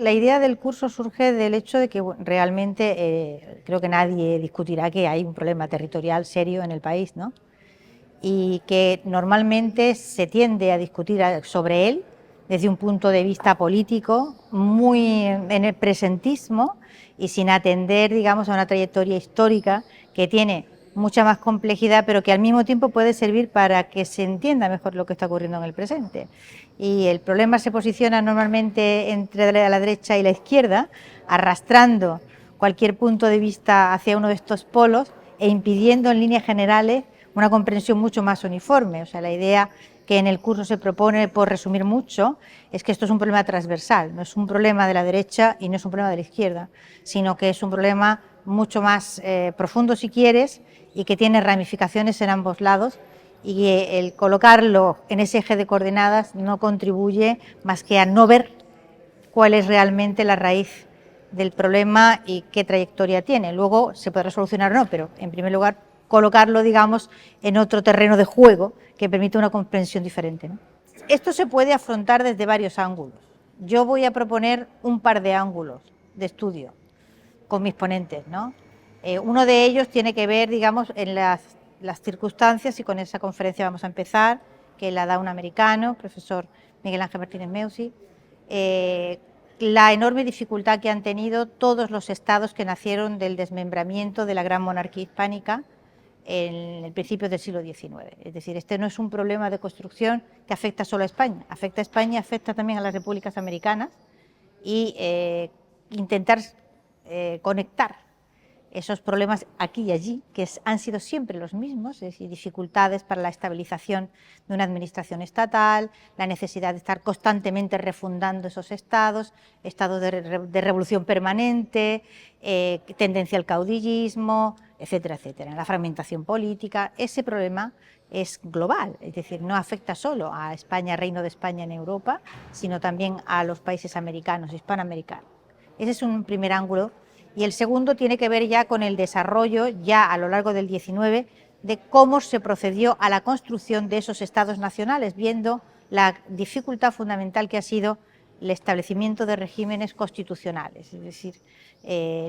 La idea del curso surge del hecho de que realmente creo que nadie discutirá que hay un problema territorial serio en el país, ¿no? Y que normalmente se tiende a discutir sobre él desde un punto de vista político, muy en el presentismo y sin atender, digamos, a una trayectoria histórica que tiene mucha más complejidad, pero que al mismo tiempo puede servir para que se entienda mejor lo que está ocurriendo en el presente. Y el problema se posiciona normalmente entre la derecha y la izquierda, arrastrando cualquier punto de vista hacia uno de estos polos e impidiendo en líneas generales una comprensión mucho más uniforme. O sea, la idea que en el curso se propone, por resumir mucho, es que esto es un problema transversal, no es un problema de la derecha y no es un problema de la izquierda, sino que es un problema mucho más profundo, si quieres, y que tiene ramificaciones en ambos lados, y el colocarlo en ese eje de coordenadas no contribuye más que a no ver cuál es realmente la raíz del problema y qué trayectoria tiene. Luego se podrá solucionar o no, pero en primer lugar colocarlo, digamos, en otro terreno de juego que permite una comprensión diferente, ¿no? Esto se puede afrontar desde varios ángulos. Yo voy a proponer un par de ángulos de estudio con mis ponentes, ¿no? Uno de ellos tiene que ver, digamos, en las circunstancias, y con esa conferencia vamos a empezar, que la da un americano, profesor Miguel Ángel Martínez Meucci, la enorme dificultad que han tenido todos los estados que nacieron del desmembramiento de la gran monarquía hispánica en el principio del siglo XIX. Es decir, este no es un problema de construcción que afecta solo a España, afecta a España, afecta también a las repúblicas americanas, y intentar conectar esos problemas aquí y allí, que han sido siempre los mismos, es decir, dificultades para la estabilización de una administración estatal, la necesidad de estar constantemente refundando esos estados, estados de revolución permanente, tendencia al caudillismo, etcétera, etcétera. La fragmentación política, ese problema es global, es decir, no afecta solo a España, Reino de España en Europa, sino también a los países americanos, hispanoamericanos. Ese es un primer ángulo. Y el segundo tiene que ver ya con el desarrollo, ya a lo largo del XIX, de cómo se procedió a la construcción de esos estados nacionales, viendo la dificultad fundamental que ha sido el establecimiento de regímenes constitucionales. Es decir,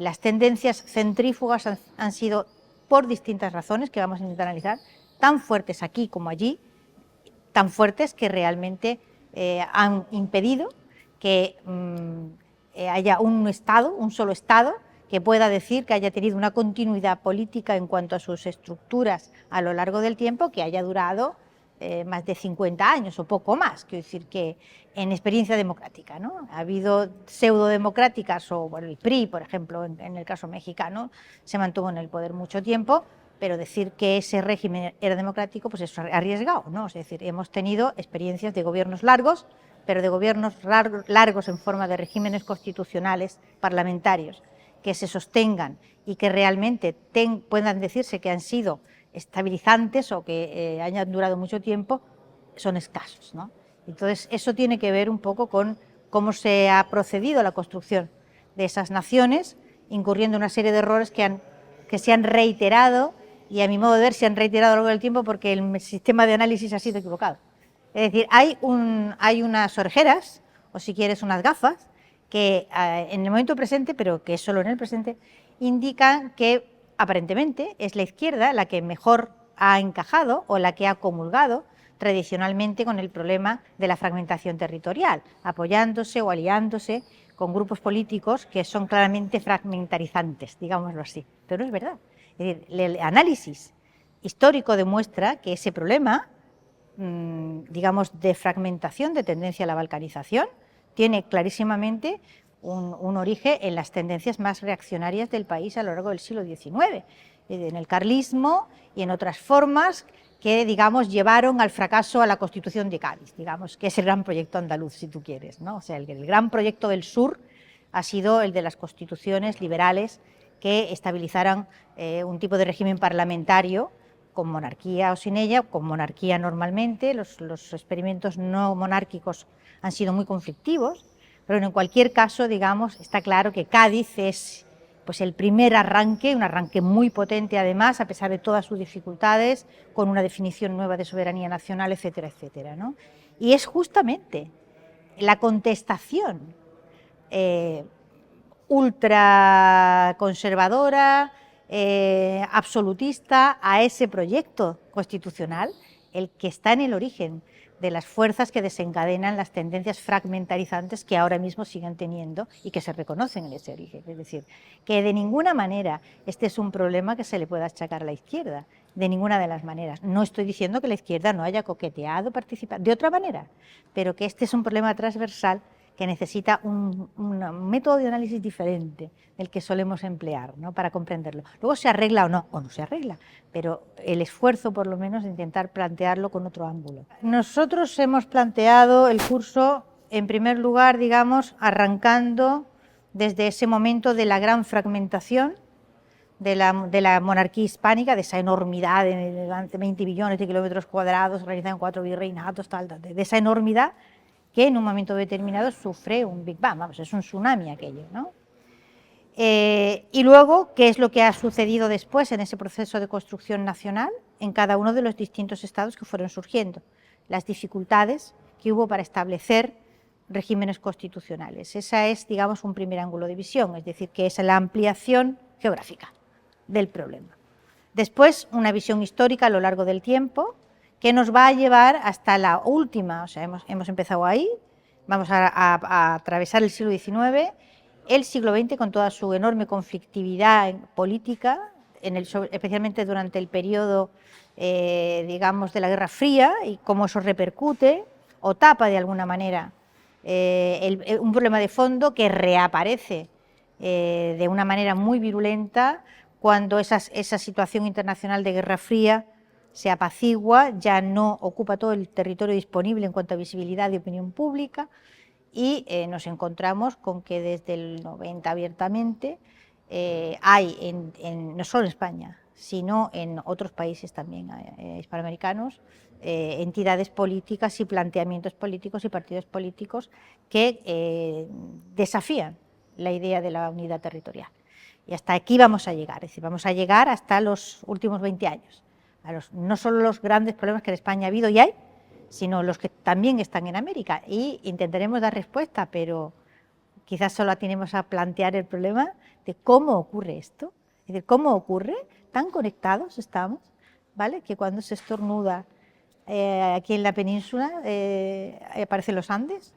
las tendencias centrífugas han sido, por distintas razones que vamos a intentar analizar, tan fuertes aquí como allí, tan fuertes que realmente han impedido que haya un Estado, un solo Estado, que pueda decir que haya tenido una continuidad política en cuanto a sus estructuras a lo largo del tiempo, que haya durado más de 50 años o poco más. Quiero decir que en experiencia democrática, ¿no? Ha habido pseudodemocráticas, o bueno, el PRI, por ejemplo, en el caso mexicano, se mantuvo en el poder mucho tiempo, pero decir que ese régimen era democrático, pues es arriesgado, ¿no? Es decir, hemos tenido experiencias de gobiernos largos, pero de gobiernos largos en forma de regímenes constitucionales parlamentarios que se sostengan y que realmente puedan decirse que han sido estabilizantes o que hayan durado mucho tiempo, son escasos, ¿no? Entonces, eso tiene que ver un poco con cómo se ha procedido a la construcción de esas naciones, incurriendo en una serie de errores que se han reiterado, y a mi modo de ver se han reiterado a lo largo del tiempo porque el sistema de análisis ha sido equivocado. Es decir, hay unas orejeras, o si quieres unas gafas, que en el momento presente, pero que es solo en el presente, indican que aparentemente es la izquierda la que mejor ha encajado o la que ha comulgado tradicionalmente con el problema de la fragmentación territorial, apoyándose o aliándose con grupos políticos que son claramente fragmentarizantes, digámoslo así. Pero no es verdad. Es decir, el análisis histórico demuestra que ese problema, digamos, de fragmentación, de tendencia a la balcanización, tiene clarísimamente un origen en las tendencias más reaccionarias del país a lo largo del siglo XIX, en el carlismo y en otras formas que, digamos, llevaron al fracaso a la Constitución de Cádiz, digamos, que es el gran proyecto andaluz, si tú quieres, ¿no? O sea, el gran proyecto del sur ha sido el de las constituciones liberales que estabilizaran un tipo de régimen parlamentario, con monarquía o sin ella, con monarquía normalmente. Los experimentos no monárquicos han sido muy conflictivos, pero en cualquier caso, digamos, está claro que Cádiz es pues el primer arranque, un arranque muy potente además, a pesar de todas sus dificultades, con una definición nueva de soberanía nacional, etcétera, etcétera, ¿no? Y es justamente la contestación ultra conservadora, absolutista a ese proyecto constitucional, el que está en el origen de las fuerzas que desencadenan las tendencias fragmentarizantes que ahora mismo siguen teniendo y que se reconocen en ese origen. Es decir, que de ninguna manera este es un problema que se le pueda achacar a la izquierda, de ninguna de las maneras. No estoy diciendo que la izquierda no haya coqueteado, participado, de otra manera, pero que este es un problema transversal que necesita un método de análisis diferente del que solemos emplear, ¿no?, para comprenderlo. Luego se arregla o no se arregla, pero el esfuerzo por lo menos de intentar plantearlo con otro ángulo. Nosotros hemos planteado el curso, en primer lugar, digamos, arrancando desde ese momento de la gran fragmentación de la monarquía hispánica, de esa enormidad de 20 billones de kilómetros cuadrados, realizada en 4 virreinatos, de esa enormidad que en un momento determinado sufre un Big Bang, vamos, es un tsunami aquello, ¿no? Y luego, ¿qué es lo que ha sucedido después en ese proceso de construcción nacional en cada uno de los distintos estados que fueron surgiendo? Las dificultades que hubo para establecer regímenes constitucionales. Esa es, digamos, un primer ángulo de visión, es decir, que es la ampliación geográfica del problema. Después, una visión histórica a lo largo del tiempo, que nos va a llevar hasta la última, o sea, hemos empezado ahí, vamos a atravesar el siglo XIX, el siglo XX con toda su enorme conflictividad política, especialmente durante el periodo, digamos, de la Guerra Fría, y cómo eso repercute o tapa de alguna manera un problema de fondo que reaparece de una manera muy virulenta cuando esa situación internacional de Guerra Fría se apacigua, ya no ocupa todo el territorio disponible en cuanto a visibilidad de opinión pública, y nos encontramos con que desde el 90 abiertamente hay, no solo en España, sino en otros países también hispanoamericanos, entidades políticas y planteamientos políticos y partidos políticos que desafían la idea de la unidad territorial. Y hasta aquí vamos a llegar, es decir, vamos a llegar hasta los últimos 20 años. No solo los grandes problemas que en España ha habido y hay, sino los que también están en América, y intentaremos dar respuesta, pero quizás solo atinemos a plantear el problema de cómo ocurre esto, es decir, cómo ocurre, tan conectados estamos, ¿vale?, que cuando se estornuda aquí en la península aparecen los Andes,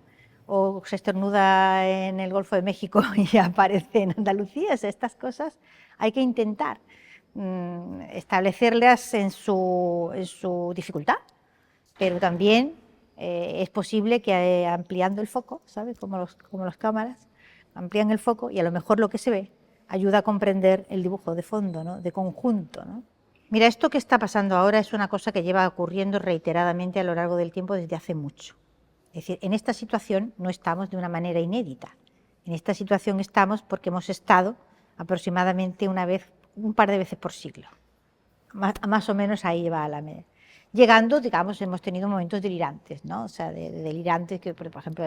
o se estornuda en el Golfo de México y aparece en Andalucía. Estas cosas hay que intentar establecerlas en su dificultad, pero también es posible que ampliando el foco, ¿sabes?, como las cámaras, amplían el foco y a lo mejor lo que se ve ayuda a comprender el dibujo de fondo, ¿no?, de conjunto, ¿no? Mira, esto que está pasando ahora es una cosa que lleva ocurriendo reiteradamente a lo largo del tiempo desde hace mucho. Es decir, en esta situación no estamos de una manera inédita. En esta situación estamos porque hemos estado aproximadamente un par de veces por siglo. Más o menos ahí va la media. Llegando, digamos, hemos tenido momentos delirantes, ¿no? O sea, delirantes, que por ejemplo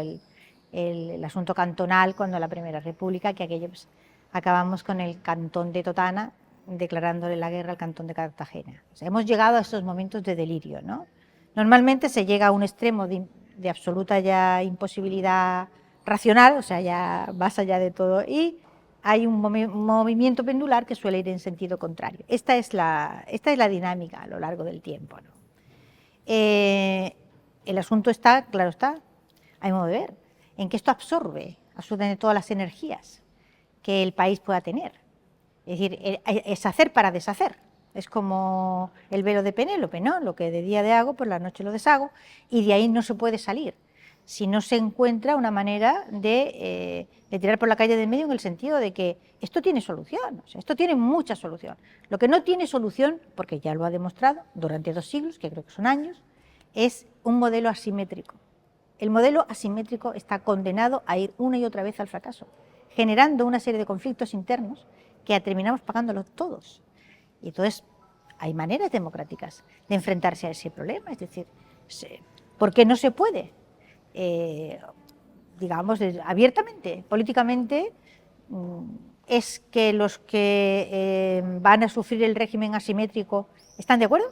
el asunto cantonal, cuando la Primera República, que aquello, pues, acabamos con el cantón de Totana declarándole la guerra al cantón de Cartagena. O sea, hemos llegado a estos momentos de delirio, ¿no? Normalmente se llega a un extremo de absoluta ya imposibilidad racional, o sea, ya más allá de todo, y hay un movimiento pendular que suele ir en sentido contrario. Esta es la dinámica a lo largo del tiempo, ¿no? El asunto está, claro está, hay modo de ver, en que esto absorbe absolutamente todas las energías que el país pueda tener. Es decir, es hacer para deshacer. Es como el velo de Penélope, ¿no? Lo que de día de hago, por la noche lo deshago, y de ahí no se puede salir si no se encuentra una manera de tirar por la calle de medio, en el sentido de que esto tiene solución, o sea, esto tiene mucha solución. Lo que no tiene solución, porque ya lo ha demostrado durante 2 siglos, que creo que son años, es un modelo asimétrico. El modelo asimétrico está condenado a ir una y otra vez al fracaso, generando una serie de conflictos internos que terminamos pagándolos todos. Y entonces hay maneras democráticas de enfrentarse a ese problema, es decir, ¿por qué no se puede? Digamos, abiertamente, políticamente, es que los que van a sufrir el régimen asimétrico están de acuerdo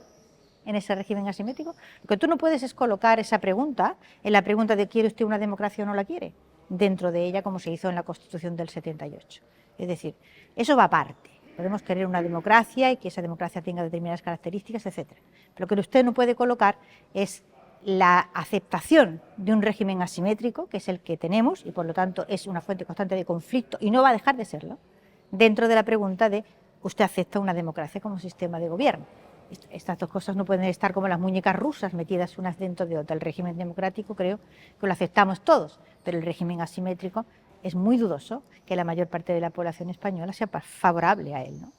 en ese régimen asimétrico. Lo que tú no puedes es colocar esa pregunta en la pregunta de ¿quiere usted una democracia o no la quiere? dentro de ella como se hizo en la Constitución del 78. Es decir, eso va aparte. Podemos querer una democracia y que esa democracia tenga determinadas características, etc. Pero lo que usted no puede colocar es la aceptación de un régimen asimétrico, que es el que tenemos y por lo tanto es una fuente constante de conflicto y no va a dejar de serlo, dentro de la pregunta de ¿usted acepta una democracia como sistema de gobierno? Estas dos cosas no pueden estar como las muñecas rusas metidas unas dentro de otras. El régimen democrático creo que lo aceptamos todos, pero el régimen asimétrico es muy dudoso que la mayor parte de la población española sea favorable a él, ¿no?